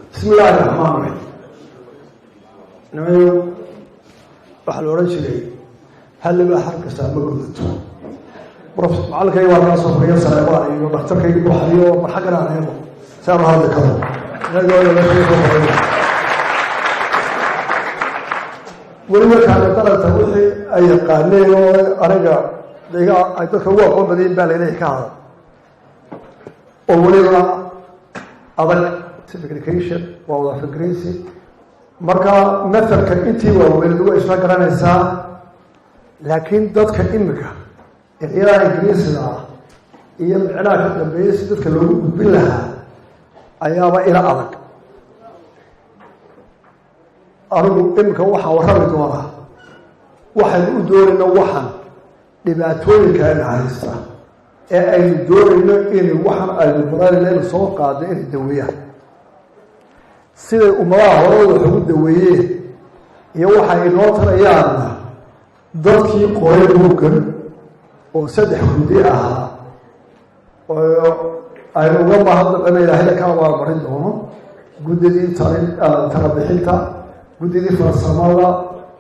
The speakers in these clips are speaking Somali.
بسم الله الرحمن الرحيم. نعم waxaa la oran jiray hal liba xarkasta ma gudato professor macalkay waa ka soo fariyo saaxiibada iyo dhakhtarkay ku xariyo marxagan aan hayno saan u hadli karo weliba kaana dalata wixii ay yaqaaneen oo aniga dhiga ay dadka ugu aqoon badan baa leeyahay ka hada oo weliba adag simplification waa wada fikrisi marka methodka intii waa weyn lagu isla garanaysaa laakiin dadka imika ilaa ingiriisiga ah iyo micnaha ka dambeeyay si dadka loogu gudbin lahaa ayaaba ila adag anigu imika waxaa warrami doonaa waxaynu u doonayno waxan dhibaatooyinka ayna haysta ee aynu doonayno in waxan aynu baranayno inu soo qaado inay daweeyaan siday ummadaha horada wax ugu daweeyeen iyo waxay inoo tarayaanna dadkii qoray buuggan oo 3 guddi ahaa oo aynu uga mahadnaqayno ilaahay ka abaalmarin doono guddidii talabixinta guddidii farsamada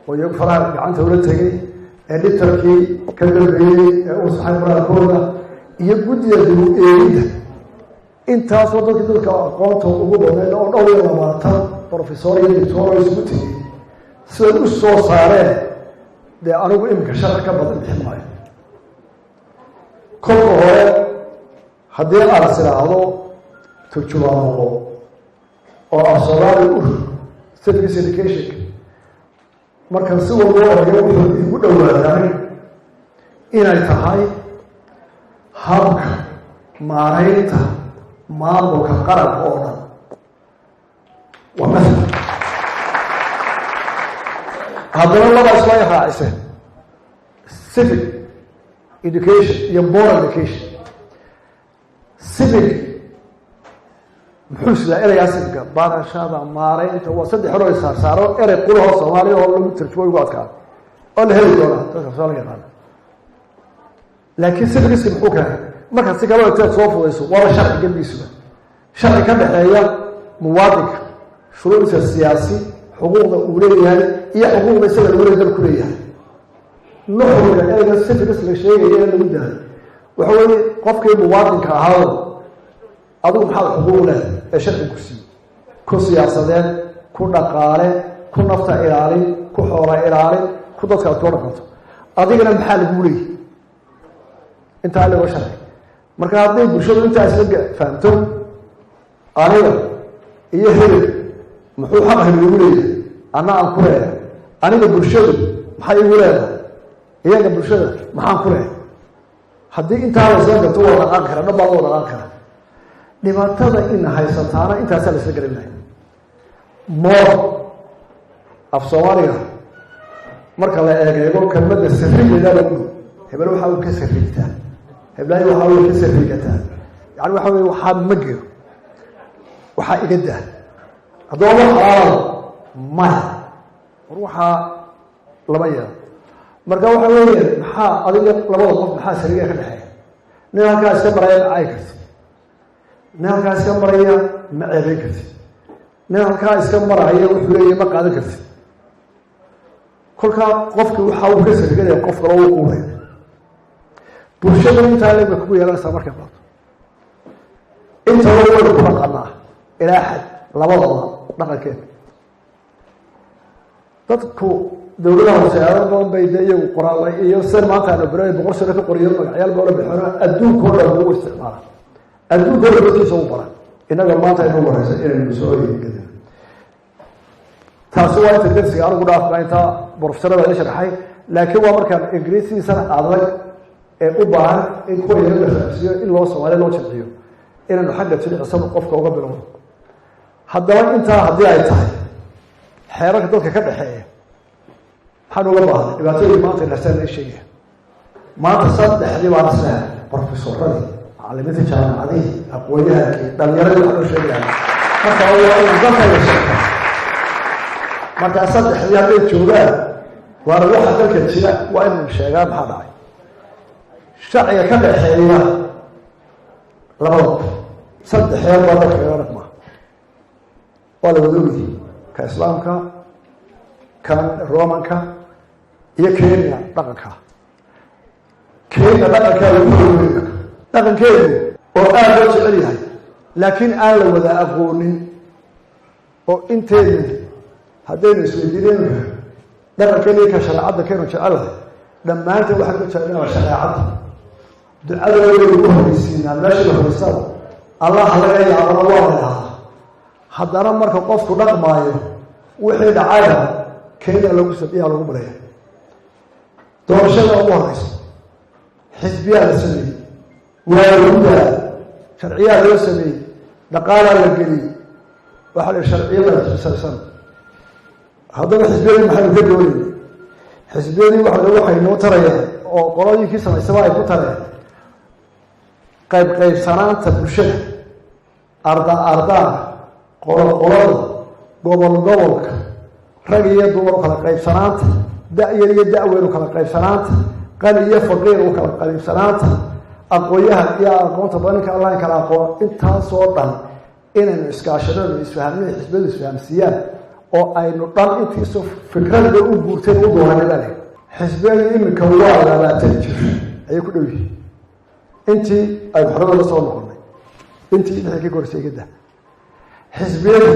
oo iyagu faraha gacanta ula tegay editorkii ka dambeeyey ee u saxay qoraalkooda iyo guddida dib u eegidda intaasoo dadka aqoonta ugu badan oo dhowr iyo 20 professor iyo doctor isku tegay siday u soo saareen dee anigu imika shaqo ka badan bixin maayo kolka hore haddii aan siraahdo turjumaano oo afsoomaali civic education markan si walba ogayo wuxuu igu dhowaaday inay tahay habka maaraynta maamulka qaranka oo dhan waa masal haddana labaa isla raaciseen civic education iyo moral education civic muxuu sidaa erayaa civicka barashada maaraynta waa 3 hore ay saaro erey qulaha Soomaaliya oo lagu tarjumo ugu adkaa oo la heli doona dadka Soomaaliya yaqaan laakiin civic muxuu keenay marka si kale oo soo fudayso waa sharci galbiisa sharci ka dhaxeeya muwaadinka shuruucda siyaasi xuquuqda uu leeyahay iyo xuquuqda isaga uu leeyahay ku leeyahay nuxurka ee civic la sheegay in lagu daayo waxa weeye qofkii muwaadinka ahaa adigu maxaa xuquuq leeyahay ee sharci ku sii ku siyaasadeed ku dhaqaale ku nafta ilaalin ku xoolo ilaalin ku dadka aad doonto adigana maxaa lagu leeyahay inta la sharci marka hadday bulshadu intaas la fahamto aniga iyo hebel muxuu xaq ugu leeyahay ana aan ku leeyahay aniga bulshadu maxay ugu leedahay iyaga bulshada maxaan ku leeyahay haddii intaa la soo gato waa dhaqan kara dhabaa wada dhaqan kara dhibaatada in haysataana intaas la isla garanayo moor af Soomaaliga marka la eego kelmadda sirriga lagu hebel waxa uu ka sirriigtaa hebel waxa uu ka sirriigtaa yani waxa weeye waxa magir waxa iga daa adoon xalaal ma waxa laba yeer marka waxa weeye maxaa adiga labada qof maxaa sariga ka dhaxay nin halkaas ka maraya ay karti nin halkaas ka maraya ma ceebay karti nin halkaas ka maraya wuxuu leeyahay ma qaadan karti kolka qofku waxa uu ka sariga qof kale uu qulay bulshada inta la ku yeelanaysa marka baad inta wada ku dhaqanaa ilaa xad labadaba dhaqankeed dadku dawladaha wasaarada badan bay iyagu qoraalay iyo sir maanta aan baray 100 sano ka qoriyo magacyada goola bixino adduunka oo dhan ugu isticmaala adduunka oo dhan soo bara inaga maanta inuu waraysan inaynu soo yeedin taas waa inta darsiga anigu dhaafay inta professorada la sharaxay laakiin waa markaan ingiriisi sana adag ee u baahan in ku yeelo raasiyo in loo Soomaaliya loo jilciyo inaan xagga jilicsan qofka uga bilowdo haddaba inta hadii ay tahay xeerarka dadka ka dhaxeeya waxaan uga baahnay dhibaatooyin maanta dhasaan ay sheegayaan maanta saddexdii baan saar professorada macallimiinta jaamacadaha aqoonyahanka dhalinyarada waxay sheegayaan marka waa in dadka la sheego marka saddexdii hadday joogaan waa waxa dalka jira waa in sheegaan maxaa dhacay sharciga ka dhaxeeya labada saddex heer baa dadka laga dhaqmaa ولا ودولي كإسلامك كان رومانك هي كينيا دقنك كينيا دقنك ودولي دقن كينيا وآل وجه عليها لكن آل وذا أغوني وإنت هذين السويدين دقن كينيا كشرعات كانوا شعلها لما أنت واحد شعلنا شرعات دعاء الله يسين المشي والصبر الله لا يعلم الله لها حضر مرك قفك رقمايه وحيد عالم كينا لو سبيها لو بريه doorashada ugu horeysa xisbiyaa la sameeyey waa sharciyaa loo sameeyey dhaqaalaa la geliyey waxaa la sharciyada xisaabsan haddaba xisbiyadii maxay ka doonayeen xisbiyadii waxay noo tarayaan oo qolooyinkii samaysaba ay ku tareen qaybsanaanta bulshada ardaan qolada gobolka rag iyo dumar kala qaybsanaanta da-yar iyo da-weyn kala qaybsanaanta qani iyo faqiir kala qaybsanaanta aqooyaha iyo aqoonta badanka allah kala aqoon intaasoo dhan inaynu iskaashadada isfahamnay xisbiyadu isfahamsiiyaan oo aynu dhan intiisu fikradda u guurteen u dooranayaan xisbiyadu iminka waa labaatan jir ayay ku dhow yihiin intii ay xorada la soo noqonay intii wixii ka korseegada xisbiyadu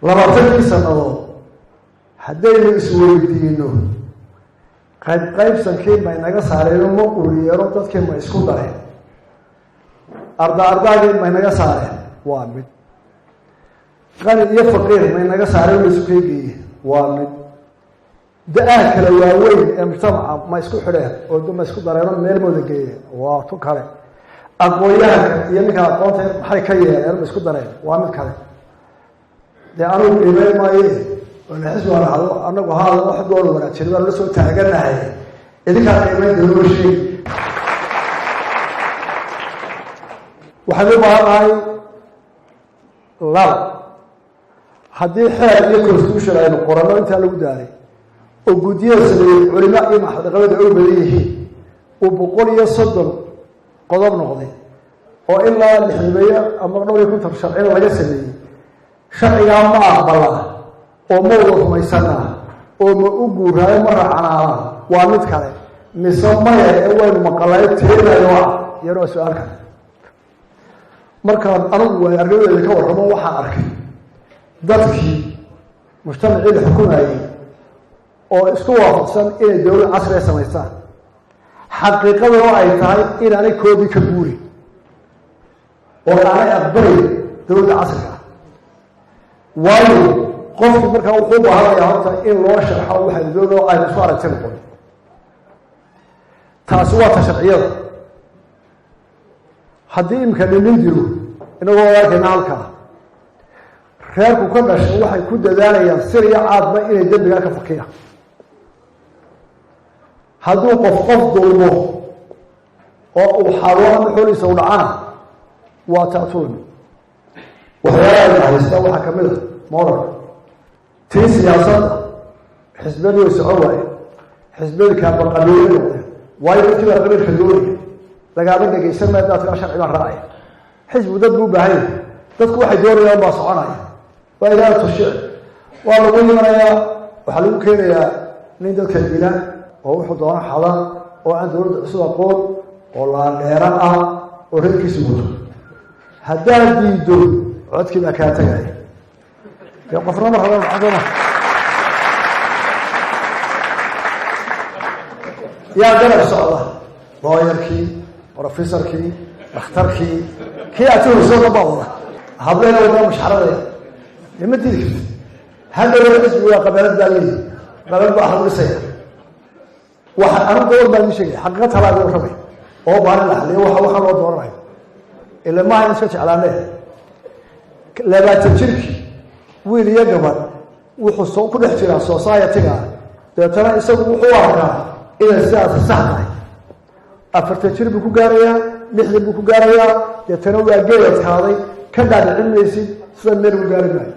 labaatankii sannadood haddaynu isweydiino qaybsankii may naga saareen ma uriyeero dadkii ma isku dareen ardaagii may naga saareen waa mid qani iyo faqiir may naga saareen way isu keegeeyeen waa mid da-aa kala waaweyn ee mujtamaca ma isku xidheen oo ma isku dareeno meel mooda geeyeen waa tu kale aqooyahanka iyo ninka aqoonta maxay ka yeeleen ma isku dareen waa mid kale dee anugu qiimeyn maaye wala xisbi waa dhacdo annagu haada wax doon wanaagsan baan la soo taaganahay idinkaa qiimeynta loo sheegi waxaan u baahanahay laba haddii xeer iyo constitution aynu qoranno intaa lagu daaray oo guddiyada sameeyey culimo iyo maxadaqabada ay u badan yihiin uu 130 qodob noqday oo ilaa lixdameeyo ama 250 sharciga laga sameeyey sharcigaa ma aqbala oo ma wada rumaysanaa oo ma u guuraayo ma raacanaana waa mid kale mise maya ee waynu maqalay teedayo yaroo su-aal kale markaan anigu way argadeeda ka warramo waxaan arkay dadkii mujtamacii la xukumayay oo isku waafaqsan inay dowlad casriga samaystaan xaqiiqadoo ay tahay inaanay koodii ka guurin oo aanay aqbalay dowladda casriga waayo qofku markaa wuxuu baahanayaa horta in loo sharxo waxa dowladda aynu soo aragtay noqon taasi waa ta sharciyada haddii imika dhinin jiro inagoo arkayna halkaa reerku ka dhashay waxay ku dadaalayaan sir iyo caadba inay dembigaa ka fakiyaan hadduu qof dulmo oo uu xaawaan xooliisa u dhacana waa taatulmi waxyaalaha haysta waxaa ka mid a moral tii siyaasadda xisbiyadu way socon waaye xisbiyadu kaabaqabiile noqdeen waayo dadkii baa qabiilka doonaya lagaaba dhegaysan maayo daadkaa sharci baan raacaya xisbigu dad buu u baahan yahay dadku waxay doonayaan baa soconaya waa ilaah tushic waa lagu yimanayaa waxaa lagu keenayaa nin dadka dila oo wuxuu doona xada oo aan dowladda cusub aqoon oo laandheera ah oo reerkiisa wato haddaad diido codkii baa kaa tagaya dee qofna ma rabaan cadana yaa garab socda looyarkii professorkii dhakhtarkii kii atuursoo ka bawda hableena wadaa mushxaradaya lama dili karti hadhow xisbi waa qabeelad baa leeyihi qabeelad baa xaruurisaya waxa anu gobol baa ii sheegay xaqiiqa talaaga u rabay oo baarin la xaliyo waxa loo dooranayo ila maaha in iska jeclaanee 20 jirkii wiil iyo gabadh wuxuu ku dhex jiraa society-ga deetana isagu wuxuu arkaa inay sidaasi sax tahay 40 jir buu ku gaarayaa 60 buu ku gaarayaa deetana waa geedkaaday ka dhaadhicinaysid sida meel u gaari maayo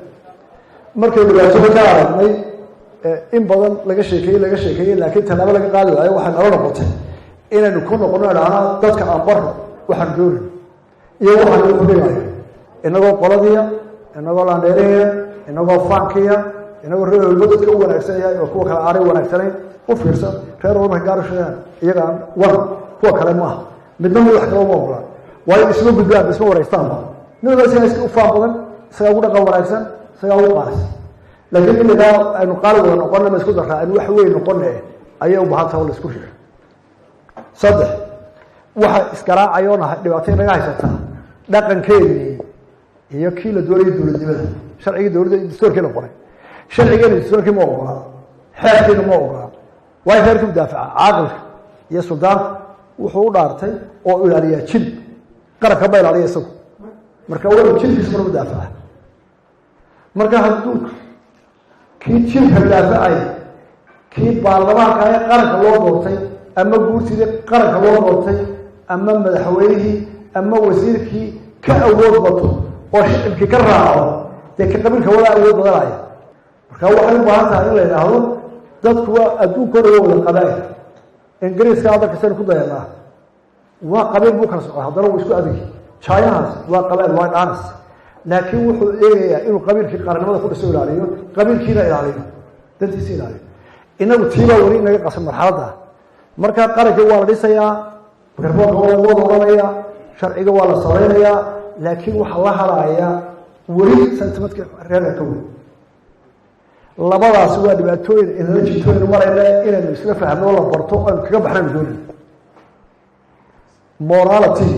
markay dhibaato ka aragnay in badan laga sheekeeyey laakiin talaabo laga qaadi waayo waxaa nala noqotay inaynu ku noqono idhaahna dadka aan barno waxaan doonin iyo waxaan u dhigayo inagoo qoladiya inagoo landheereeya inagoo faankiya inagoo reer walba dadka u wanaagsan yahay oo kuwa kale aanay wanaagsanayn u fiirsan reer walba gaar u sheegaan iyagaan war kuwa kale maaha midna madax kale uma ogolaan waayo isma gudbaan isma waraystaanba midna isagaa iska u faan badan isagaa ugu dhaqan wanaagsan isagaa ugu qaaris laakiin inagaa aynu qaali wada noqonna ma isku darraa aynu wax weyn noqonne ayay u baahan taha la isku riga saddex waxa isgaraacayoona dhibaato inaga haysataa dhaqankeedii iyo kii la doonayay dowladnimada sharcigii dowladda dastuurkii la qoray sharcigeena dastuurkii ma ogolaa xeerkeena ma ogolaa waayo xeerkii mudaafaca caaqilka iyo suldaanka wuxuu u dhaartay oo ilaaliyaa jil qaranka ma ilaaliya isagu marka waa jilkiisa mar mudaafaca marka hadduu kii jilka daafacay kii baarlamaanka ee qaranka loo doortay ama guurtidii qaranka loo doortay ama madaxweynihii ama wasiirkii ka awood bato oo shicibkii ka raaco dee ka qabiilka wada awood badanaya marka waxay u baahan tahay in la yidhaahdo dadku waa adduunkooda waa wada qabaa'il ingiriiska dalka saynu ku dayanaa waa qabiil buu kala socda haddana wuu isku adegi chinahaas waa qabaa'il waa dhaanas laakiin wuxuu eegayaa inuu qabiilkii qaranimada ku dhiso ilaaliyo qabiilkiina ilaaliyo dantiisa ilaaliyo inagu tiibaa weli inaga qasan marxaladda marka qarankii waa la dhisayaa garboodka waa lagu wada odhanayaa sharciga waa la samaynayaa laakiin waxaa la harayaa weli sentimentka reerka ka weyn labadaasi waa dhibaatooyin inala jirtooynu marayna inaynu isla fahmno la barto aynu kaga baxnaynu doonin morality